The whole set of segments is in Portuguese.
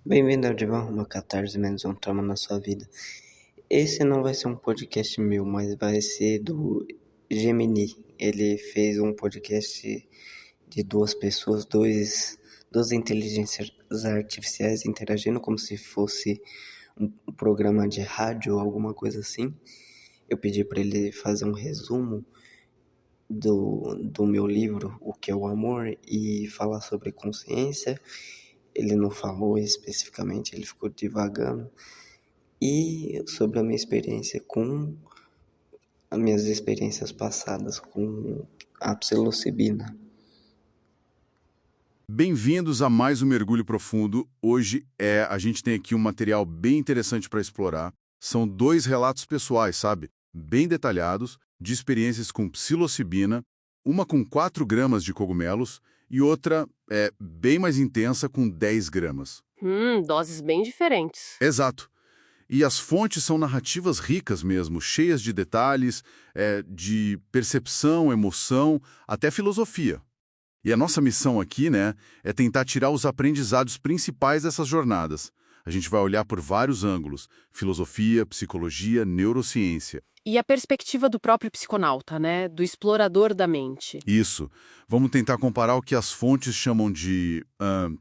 Bem-vindo ao Divã Rumo a Catarse, menos um trauma na sua vida. Esse não vai ser um podcast meu, mas vai ser do Gemini. Ele fez um podcast de duas pessoas, duas inteligências artificiais interagindo como se fosse um programa de rádio ou alguma coisa assim. Eu pedi para ele fazer um resumo do meu livro, O que é o Amor, e falar sobre consciência. Ele não falou especificamente, ele ficou divagando. E sobre a minha experiência com as minhas experiências passadas com a psilocibina. Bem-vindos a mais um Mergulho Profundo. Hoje a gente tem aqui um material bem interessante para explorar. São 2 relatos pessoais, sabe? Bem detalhados, de experiências com psilocibina, uma com 4 gramas de cogumelos e outra bem mais intensa com 10 gramas. Doses bem diferentes. Exato. E as fontes são narrativas ricas mesmo, cheias de detalhes, de percepção, emoção, até filosofia. E a nossa missão aqui, é tentar tirar os aprendizados principais dessas jornadas. A gente vai olhar por vários ângulos: filosofia, psicologia, neurociência. E a perspectiva do próprio psiconauta, do explorador da mente. Isso. Vamos tentar comparar o que as fontes chamam de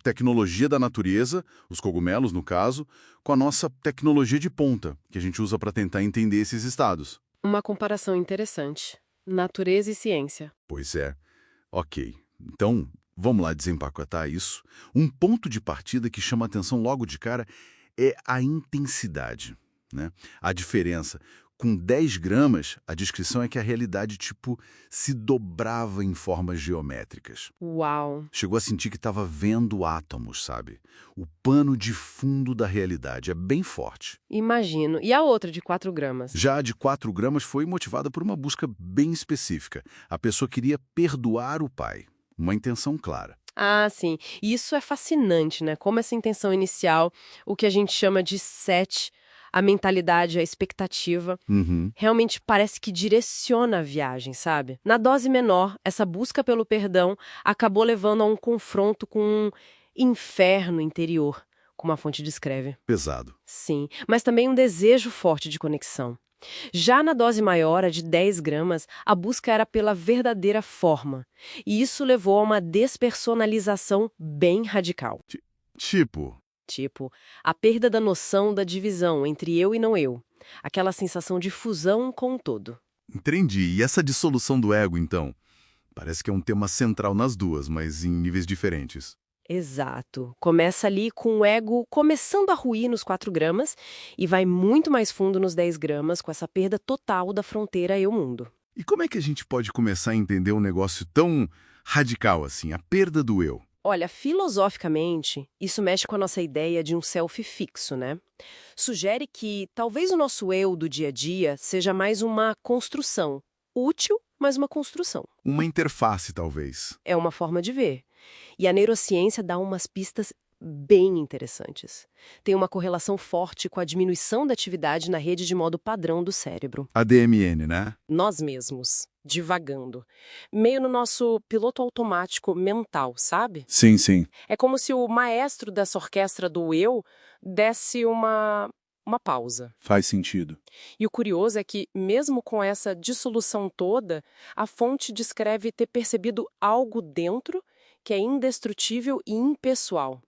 tecnologia da natureza, os cogumelos no caso, com a nossa tecnologia de ponta, que a gente usa para tentar entender esses estados. Uma comparação interessante. Natureza e ciência. Pois é. Ok. Então, vamos lá desempacotar isso. Um ponto de partida que chama atenção logo de cara é a intensidade, A diferença. Com 10 gramas, a descrição é que a realidade, se dobrava em formas geométricas. Uau! Chegou a sentir que estava vendo átomos, sabe? O pano de fundo da realidade é bem forte. Imagino. E a outra de 4 gramas? Já a de 4 gramas foi motivada por uma busca bem específica. A pessoa queria perdoar o pai. Uma intenção clara. Ah, sim. E isso é fascinante, Como essa intenção inicial, o que a gente chama de set, a mentalidade, a expectativa, realmente parece que direciona a viagem, sabe? Na dose menor, essa busca pelo perdão acabou levando a um confronto com um inferno interior, como a fonte descreve. Pesado. Sim, mas também um desejo forte de conexão. Já na dose maior, a de 10 gramas, a busca era pela verdadeira forma. E isso levou a uma despersonalização bem radical. Tipo, a perda da noção da divisão entre eu e não eu. Aquela sensação de fusão com o todo. Entendi. E essa dissolução do ego, então? Parece que é um tema central nas duas, mas em níveis diferentes. Exato. Começa ali com o ego começando a ruir nos 4 gramas e vai muito mais fundo nos 10 gramas com essa perda total da fronteira eu-mundo. E como é que a gente pode começar a entender um negócio tão radical assim, a perda do eu? Olha, filosoficamente, isso mexe com a nossa ideia de um self fixo, Sugere que talvez o nosso eu do dia a dia seja mais uma construção. Útil, mas uma construção. Uma interface, talvez. É uma forma de ver. E a neurociência dá umas pistas bem interessantes. Tem uma correlação forte com a diminuição da atividade na rede de modo padrão do cérebro. ADMN, Nós mesmos, divagando. Meio no nosso piloto automático mental, sabe? Sim, sim. É como se o maestro dessa orquestra do eu desse uma pausa. Faz sentido. E o curioso é que, mesmo com essa dissolução toda, a fonte descreve ter percebido algo dentro que é indestrutível e impessoal.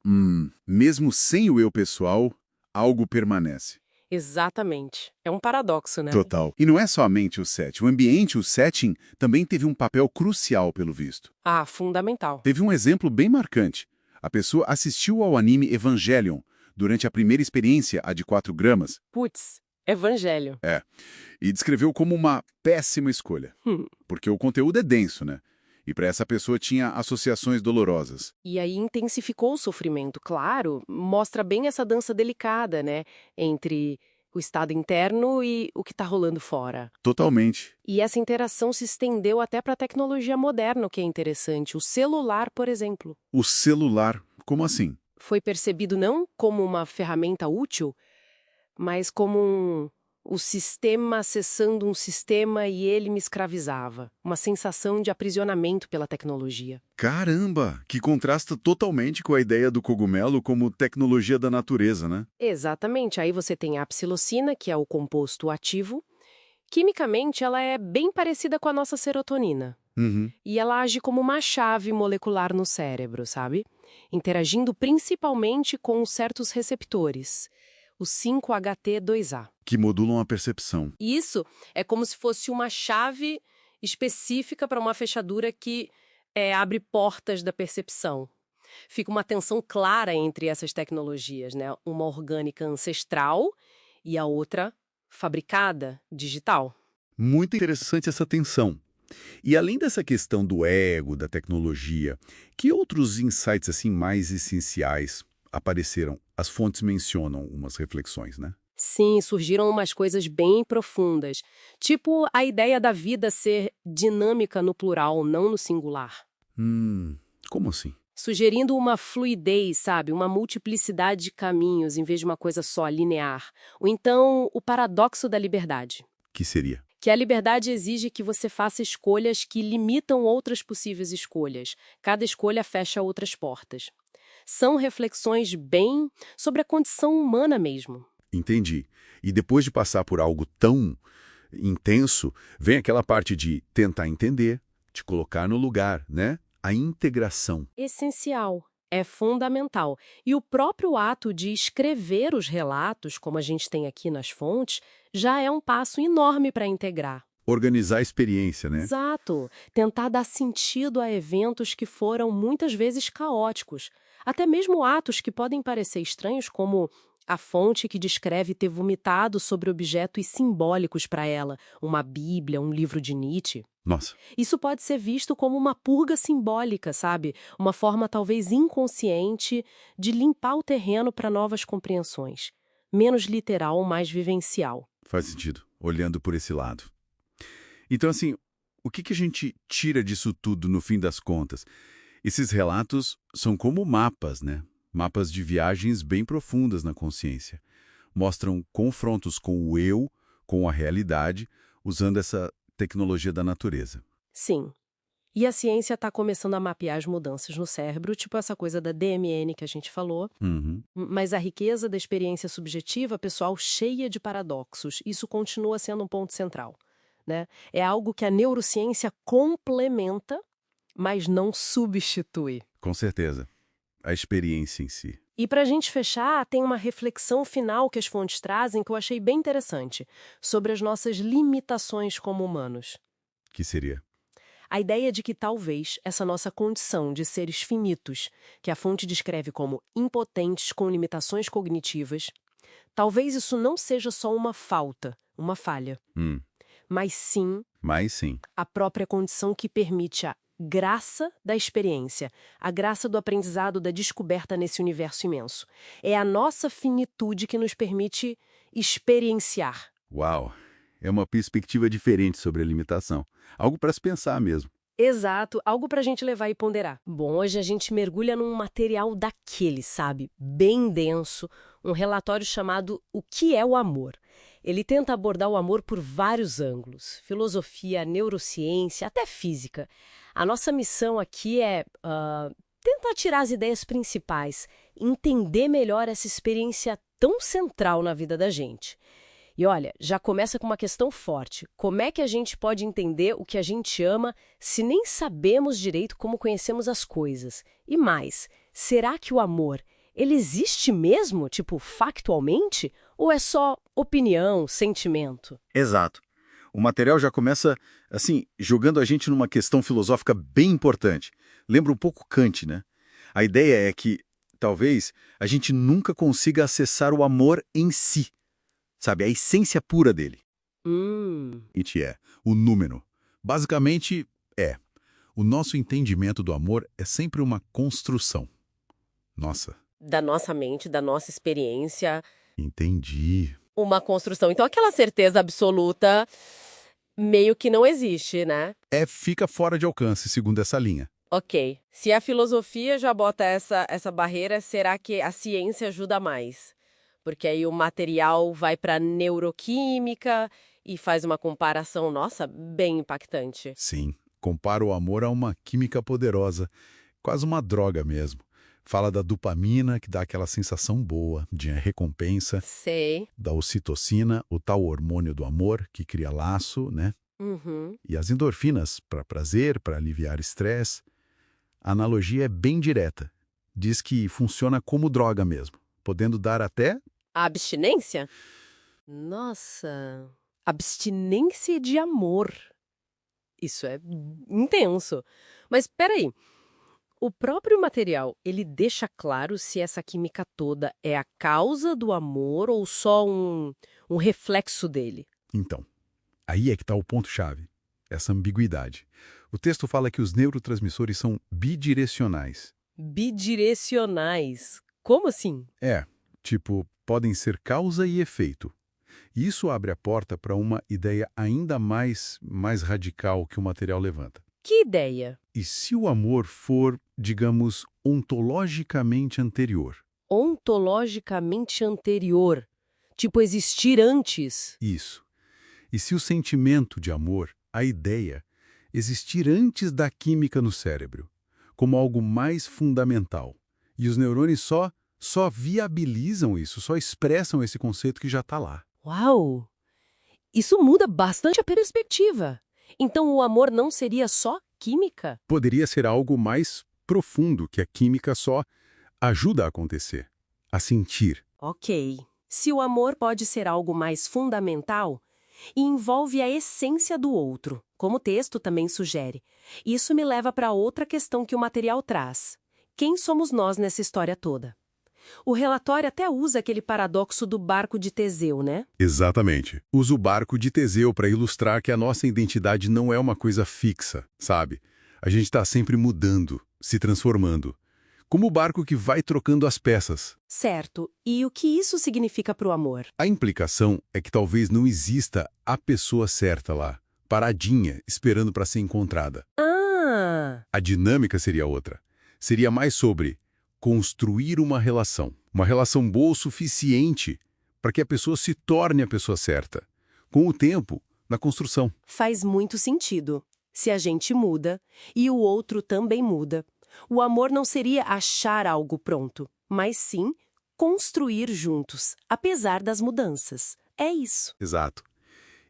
Mesmo sem o eu pessoal, algo permanece. Exatamente. É um paradoxo, Total. E não é somente o set. O ambiente, o setting, também teve um papel crucial, pelo visto. Ah, fundamental. Teve um exemplo bem marcante. A pessoa assistiu ao anime Evangelion durante a primeira experiência, a de 4 gramas. Putz, evangelho. E descreveu como uma péssima escolha. Porque o conteúdo é denso, E para essa pessoa tinha associações dolorosas. E aí intensificou o sofrimento, claro, mostra bem essa dança delicada, entre o estado interno e o que está rolando fora. Totalmente. E essa interação se estendeu até para a tecnologia moderna, o que é interessante. O celular, por exemplo. O celular, como assim? Foi percebido não como uma ferramenta útil, mas como o sistema acessando um sistema e ele me escravizava. Uma sensação de aprisionamento pela tecnologia. Caramba, que contrasta totalmente com a ideia do cogumelo como tecnologia da natureza, né? Exatamente. Aí você tem a psilocina, que é o composto ativo. Quimicamente, ela é bem parecida com a nossa serotonina. Uhum. E ela age como uma chave molecular no cérebro, sabe? Interagindo principalmente com certos receptores, o 5-HT2A. Que modulam a percepção. Isso é como se fosse uma chave específica para uma fechadura que abre portas da percepção. Fica uma tensão clara entre essas tecnologias, né? Uma orgânica ancestral e a outra fabricada, digital. Muito interessante essa tensão. E além dessa questão do ego, da tecnologia, que outros insights assim mais essenciais apareceram? As fontes mencionam umas reflexões, né? Sim, surgiram umas coisas bem profundas, tipo a ideia da vida ser dinâmica no plural, não no singular. Como assim? Sugerindo uma fluidez, sabe? Uma multiplicidade de caminhos em vez de uma coisa só linear. Ou então, o paradoxo da liberdade. Que seria? Que a liberdade exige que você faça escolhas que limitam outras possíveis escolhas. Cada escolha fecha outras portas. São reflexões bem sobre a condição humana mesmo. Entendi. E depois de passar por algo tão intenso, vem aquela parte de tentar entender, te colocar no lugar, né? A integração. Essencial. É fundamental. E o próprio ato de escrever os relatos, como a gente tem aqui nas fontes, já é um passo enorme para integrar. Organizar a experiência, né? Exato. Tentar dar sentido a eventos que foram muitas vezes caóticos. Até mesmo atos que podem parecer estranhos, como a fonte que descreve ter vomitado sobre objetos simbólicos para ela, uma Bíblia, um livro de Nietzsche. Nossa. Isso pode ser visto como uma purga simbólica, sabe? Uma forma talvez inconsciente de limpar o terreno para novas compreensões. Menos literal, mais vivencial. Faz sentido, olhando por esse lado. Então, assim, o que a gente tira disso tudo no fim das contas? Esses relatos são como mapas, né? Mapas de viagens bem profundas na consciência. Mostram confrontos com o eu, com a realidade, usando essa tecnologia da natureza. Sim. E a ciência está começando a mapear as mudanças no cérebro, tipo essa coisa da DMN que a gente falou. Mas a riqueza da experiência subjetiva, pessoal, cheia de paradoxos, isso continua sendo um ponto central, né? É algo que a neurociência complementa, mas não substitui. Com certeza. A experiência em si. E para a gente fechar, tem uma reflexão final que as fontes trazem que eu achei bem interessante, sobre as nossas limitações como humanos. Que seria? A ideia de que talvez essa nossa condição de seres finitos, que a fonte descreve como impotentes com limitações cognitivas, talvez isso não seja só uma falta, uma falha, mas sim a própria condição que permite a graça da experiência, a graça do aprendizado, da descoberta nesse universo imenso. É a nossa finitude que nos permite experienciar. Uau! É uma perspectiva diferente sobre a limitação. Algo para se pensar mesmo. Exato, algo pra gente levar e ponderar. Bom, hoje a gente mergulha num material daquele, sabe? Bem denso, um relatório chamado O que é o amor? Ele tenta abordar o amor por vários ângulos, filosofia, neurociência, até física. A nossa missão aqui é tentar tirar as ideias principais, entender melhor essa experiência tão central na vida da gente. E olha, já começa com uma questão forte. Como é que a gente pode entender o que a gente ama se nem sabemos direito como conhecemos as coisas? E mais, será que o amor, ele existe mesmo, tipo, factualmente? Ou é só opinião, sentimento? Exato. O material já começa, assim, jogando a gente numa questão filosófica bem importante. Lembra um pouco Kant, né? A ideia é que, talvez, a gente nunca consiga acessar o amor em si. Sabe, a essência pura dele. It é o número. Basicamente, o nosso entendimento do amor é sempre uma construção. Nossa. Da nossa mente, da nossa experiência. Entendi. Uma construção. Então, aquela certeza absoluta meio que não existe, né? Fica fora de alcance, segundo essa linha. Ok. Se a filosofia já bota essa barreira, será que a ciência ajuda mais? porque aí o material vai para neuroquímica e faz uma comparação, nossa, bem impactante. Sim, compara o amor a uma química poderosa, quase uma droga mesmo. Fala da dopamina, que dá aquela sensação boa de recompensa, Sei. da ocitocina, o tal hormônio do amor, que cria laço, né? Uhum. E as endorfinas, para prazer, para aliviar estresse. A analogia é bem direta. Diz que funciona como droga mesmo, podendo dar até... A abstinência? Nossa, abstinência de amor. Isso é intenso. Mas peraí, o próprio material, ele deixa claro se essa química toda é a causa do amor ou só um reflexo dele? Então, aí é que está o ponto-chave, essa ambiguidade. O texto fala que os neurotransmissores são bidirecionais. Bidirecionais. Como assim? Tipo, podem ser causa e efeito. E isso abre a porta para uma ideia ainda mais radical que o material levanta. Que ideia? E se o amor for, digamos, ontologicamente anterior? Ontologicamente anterior. Tipo, existir antes. Isso. E se o sentimento de amor, a ideia, existir antes da química no cérebro, como algo mais fundamental, e os neurônios só viabilizam isso, só expressam esse conceito que já está lá. Uau! Isso muda bastante a perspectiva. Então o amor não seria só química? Poderia ser algo mais profundo que a química só ajuda a acontecer, a sentir. Ok. Se o amor pode ser algo mais fundamental e envolve a essência do outro, como o texto também sugere, isso me leva para outra questão que o material traz. Quem somos nós nessa história toda? O relatório até usa aquele paradoxo do barco de Teseu, né? Exatamente. Usa o barco de Teseu para ilustrar que a nossa identidade não é uma coisa fixa, sabe? A gente está sempre mudando, se transformando. Como o barco que vai trocando as peças. Certo. E o que isso significa para o amor? A implicação é que talvez não exista a pessoa certa lá, paradinha, esperando para ser encontrada. Ah! A dinâmica seria outra. Seria mais sobre construir uma relação boa o suficiente para que a pessoa se torne a pessoa certa. Com o tempo, na construção. Faz muito sentido. Se a gente muda e o outro também muda, o amor não seria achar algo pronto, mas sim construir juntos, apesar das mudanças. É isso. Exato.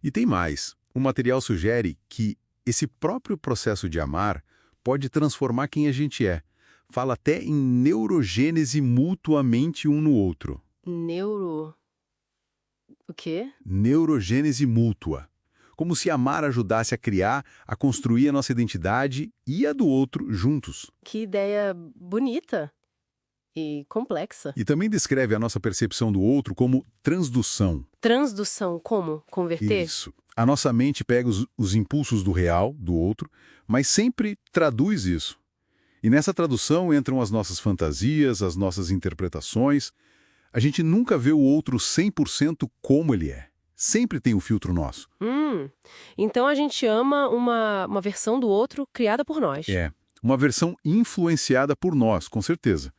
E tem mais. O material sugere que esse próprio processo de amar pode transformar quem a gente é. Fala até em neurogênese mutuamente um no outro. O quê? Neurogênese mútua. Como se amar ajudasse a criar, a construir a nossa identidade e a do outro juntos. Que ideia bonita e complexa. E também descreve a nossa percepção do outro como transdução. Transdução, como? Converter? Isso. A nossa mente pega os impulsos do real, do outro, mas sempre traduz isso. E nessa tradução entram as nossas fantasias, as nossas interpretações. A gente nunca vê o outro 100% como ele é. Sempre tem um filtro nosso. Então a gente ama uma versão do outro criada por nós. É, uma versão influenciada por nós, com certeza.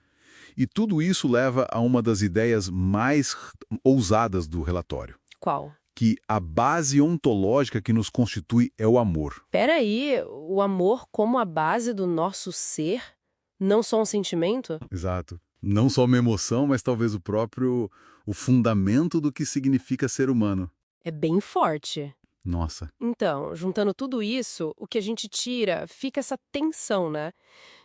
E tudo isso leva a uma das ideias mais ousadas do relatório. Qual? Que a base ontológica que nos constitui é o amor. Peraí, o amor como a base do nosso ser? Não só um sentimento? Exato. Não só uma emoção, mas talvez o fundamento do que significa ser humano. É bem forte. Nossa. Então, juntando tudo isso, o que a gente tira, fica essa tensão, né?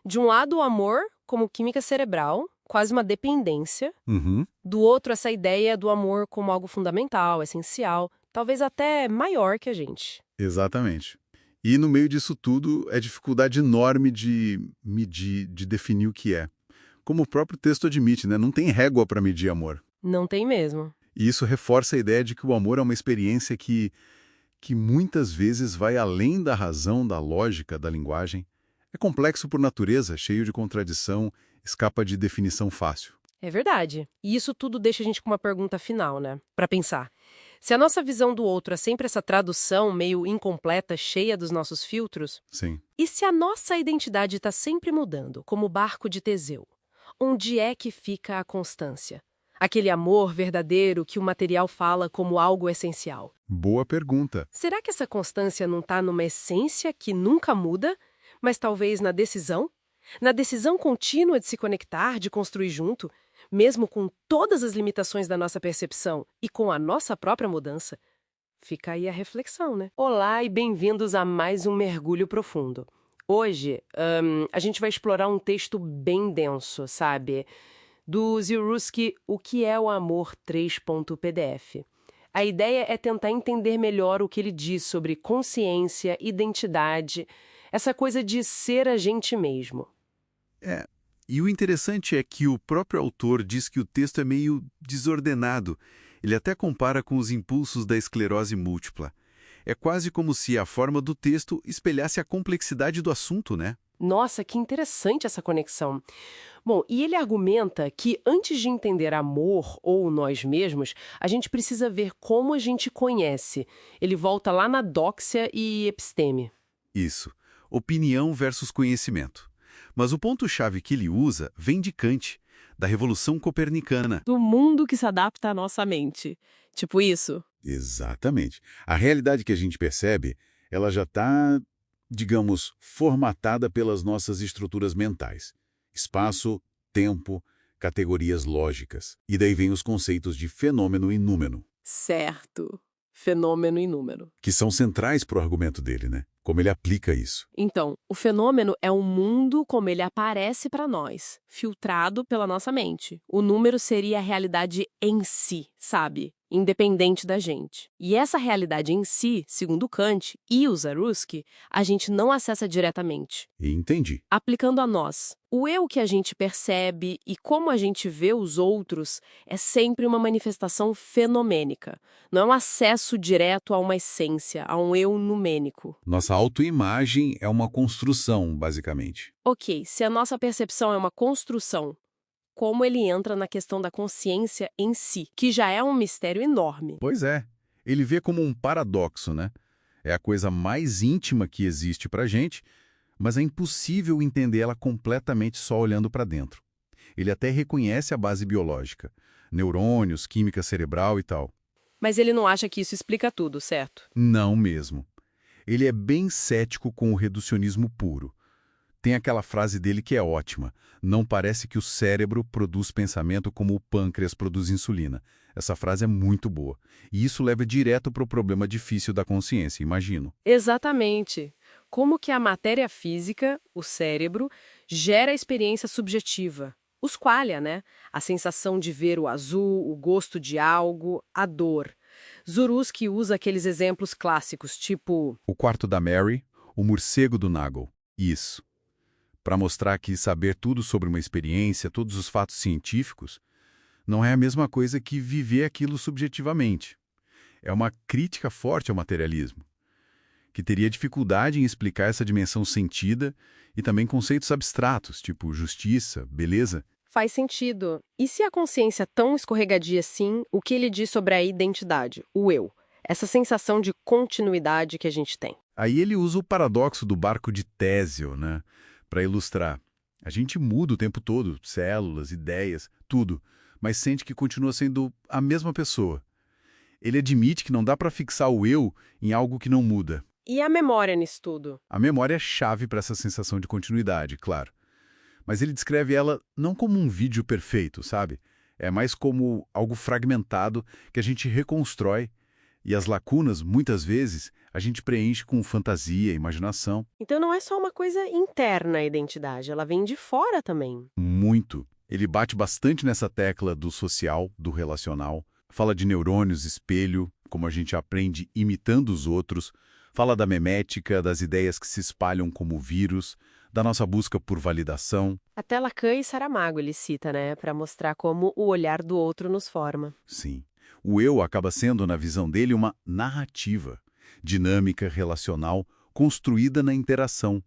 De um lado, o amor como química cerebral, quase uma dependência. Uhum. Do outro, essa ideia do amor como algo fundamental, essencial, talvez até maior que a gente. Exatamente. E no meio disso tudo, é dificuldade enorme de medir, de definir o que é. Como o próprio texto admite, né? Não tem régua para medir amor. Não tem mesmo. E isso reforça a ideia de que o amor é uma experiência que muitas vezes vai além da razão, da lógica, da linguagem. É complexo por natureza, cheio de contradição, escapa de definição fácil. É verdade. E isso tudo deixa a gente com uma pergunta final, né? Pra pensar. Se a nossa visão do outro é sempre essa tradução meio incompleta, cheia dos nossos filtros, Sim. e se a nossa identidade está sempre mudando, como o barco de Teseu, onde é que fica a constância? Aquele amor verdadeiro que o material fala como algo essencial. Boa pergunta. Será que essa constância não está numa essência que nunca muda, mas talvez na decisão? Na decisão contínua de se conectar, de construir junto, mesmo com todas as limitações da nossa percepção e com a nossa própria mudança? Fica aí a reflexão, né? Olá e bem-vindos a mais um Mergulho Profundo. Hoje, a gente vai explorar um texto bem denso, sabe? Do Ziurusky, O que é o Amor 3.pdf. A ideia é tentar entender melhor o que ele diz sobre consciência, identidade, essa coisa de ser a gente mesmo. E o interessante é que o próprio autor diz que o texto é meio desordenado. Ele até compara com os impulsos da esclerose múltipla. É quase como se a forma do texto espelhasse a complexidade do assunto, né? Nossa, que interessante essa conexão. Bom, e ele argumenta que antes de entender amor ou nós mesmos, a gente precisa ver como a gente conhece. Ele volta lá na dóxia e episteme. Isso. Opinião versus conhecimento. Mas o ponto-chave que ele usa vem de Kant, da Revolução Copernicana. Do mundo que se adapta à nossa mente. Tipo isso? Exatamente. A realidade que a gente percebe, ela já está, digamos, formatada pelas nossas estruturas mentais. Espaço, tempo, categorias lógicas. E daí vem os conceitos de fenômeno e número, Certo. Fenômeno e número. que são centrais para o argumento dele, né? Como ele aplica isso. Então, o fenômeno é o mundo como ele aparece para nós, filtrado pela nossa mente. O número seria a realidade em si, sabe? Independente da gente. E essa realidade em si, segundo Kant e o Ziurusky, a gente não acessa diretamente. E entendi. Aplicando a nós, o eu que a gente percebe e como a gente vê os outros é sempre uma manifestação fenomênica. Não é um acesso direto a uma essência, a um eu numênico. Nossa autoimagem é uma construção, basicamente. Ok, se a nossa percepção é uma construção, como ele entra na questão da consciência em si, que já é um mistério enorme. Pois é. Ele vê como um paradoxo, né? É a coisa mais íntima que existe pra gente, mas é impossível entender ela completamente só olhando para dentro. Ele até reconhece a base biológica, neurônios, química cerebral e tal. Mas ele não acha que isso explica tudo, certo? Não mesmo. Ele é bem cético com o reducionismo puro. Tem aquela frase dele que é ótima. Não parece que o cérebro produz pensamento como o pâncreas produz insulina. Essa frase é muito boa. E isso leva direto para o problema difícil da consciência, imagino. Exatamente. Como que a matéria física, o cérebro, gera a experiência subjetiva. Os qualia, né? A sensação de ver o azul, o gosto de algo, a dor. Ziurusky usa aqueles exemplos clássicos, tipo... O quarto da Mary, o morcego do Nagel. Isso. Para mostrar que saber tudo sobre uma experiência, todos os fatos científicos, não é a mesma coisa que viver aquilo subjetivamente. É uma crítica forte ao materialismo, que teria dificuldade em explicar essa dimensão sentida e também conceitos abstratos, tipo justiça, beleza. Faz sentido. E se a consciência é tão escorregadia assim, o que ele diz sobre a identidade, o eu? Essa sensação de continuidade que a gente tem. Aí ele usa o paradoxo do barco de Tésio, né, para ilustrar. A gente muda o tempo todo, células, ideias, tudo, mas sente que continua sendo a mesma pessoa. Ele admite que não dá para fixar o eu em algo que não muda. E a memória nisso tudo? A memória é chave para essa sensação de continuidade, claro. Mas ele descreve ela não como um vídeo perfeito, sabe? É mais como algo fragmentado que a gente reconstrói. E as lacunas, muitas vezes, a gente preenche com fantasia, imaginação. Então não é só uma coisa interna a identidade, ela vem de fora também. Muito. Ele bate bastante nessa tecla do social, do relacional. Fala de neurônios, espelho, como a gente aprende imitando os outros. Fala da memética, das ideias que se espalham como vírus, da nossa busca por validação. Até Lacan e Saramago ele cita, né, para mostrar como o olhar do outro nos forma. Sim. O eu acaba sendo, na visão dele, uma narrativa, dinâmica, relacional, construída na interação,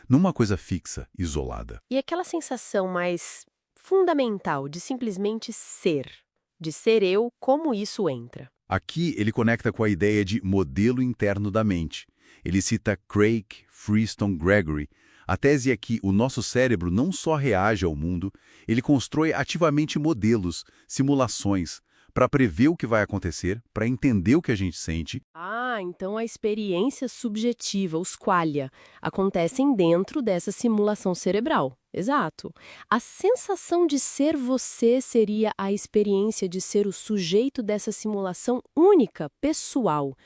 numa coisa fixa, isolada. E aquela sensação mais fundamental de simplesmente ser, de ser eu, como isso entra? Aqui ele conecta com a ideia de modelo interno da mente. Ele cita Craig, Freestone, Gregory, A tese é que o nosso cérebro não só reage ao mundo, ele constrói ativamente modelos, simulações, para prever o que vai acontecer, para entender o que a gente sente. Ah, então a experiência subjetiva, os qualia, acontecem dentro dessa simulação cerebral. Exato. A sensação de ser você seria a experiência de ser o sujeito dessa simulação única, pessoal.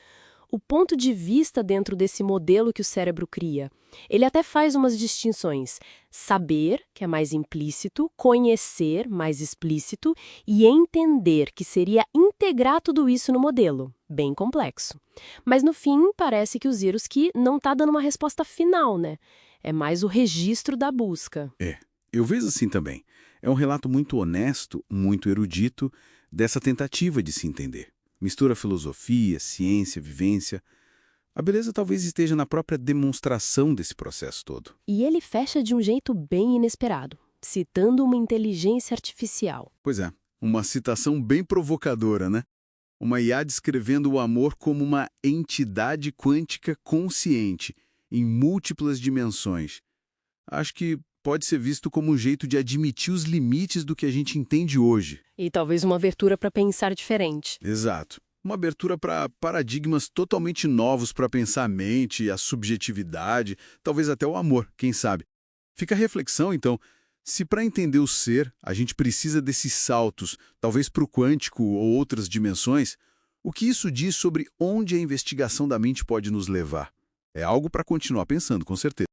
O ponto de vista dentro desse modelo que o cérebro cria. Ele até faz umas distinções. Saber, que é mais implícito, conhecer, mais explícito, e entender, que seria integrar tudo isso no modelo. Bem complexo. Mas no fim, parece que o Zyrowski não está dando uma resposta final, né? É mais o registro da busca. Eu vejo assim também. É um relato muito honesto, muito erudito, dessa tentativa de se entender. Mistura filosofia, ciência, vivência. A beleza talvez esteja na própria demonstração desse processo todo. E ele fecha de um jeito bem inesperado, citando uma inteligência artificial. Pois é, uma citação bem provocadora, né? Uma IA descrevendo o amor como uma entidade quântica consciente, em múltiplas dimensões. Acho que pode ser visto como um jeito de admitir os limites do que a gente entende hoje. E talvez uma abertura para pensar diferente. Exato. Uma abertura para paradigmas totalmente novos para pensar a mente, a subjetividade, talvez até o amor, quem sabe. Fica a reflexão, então, se para entender o ser a gente precisa desses saltos, talvez para o quântico ou outras dimensões, o que isso diz sobre onde a investigação da mente pode nos levar? É algo para continuar pensando, com certeza.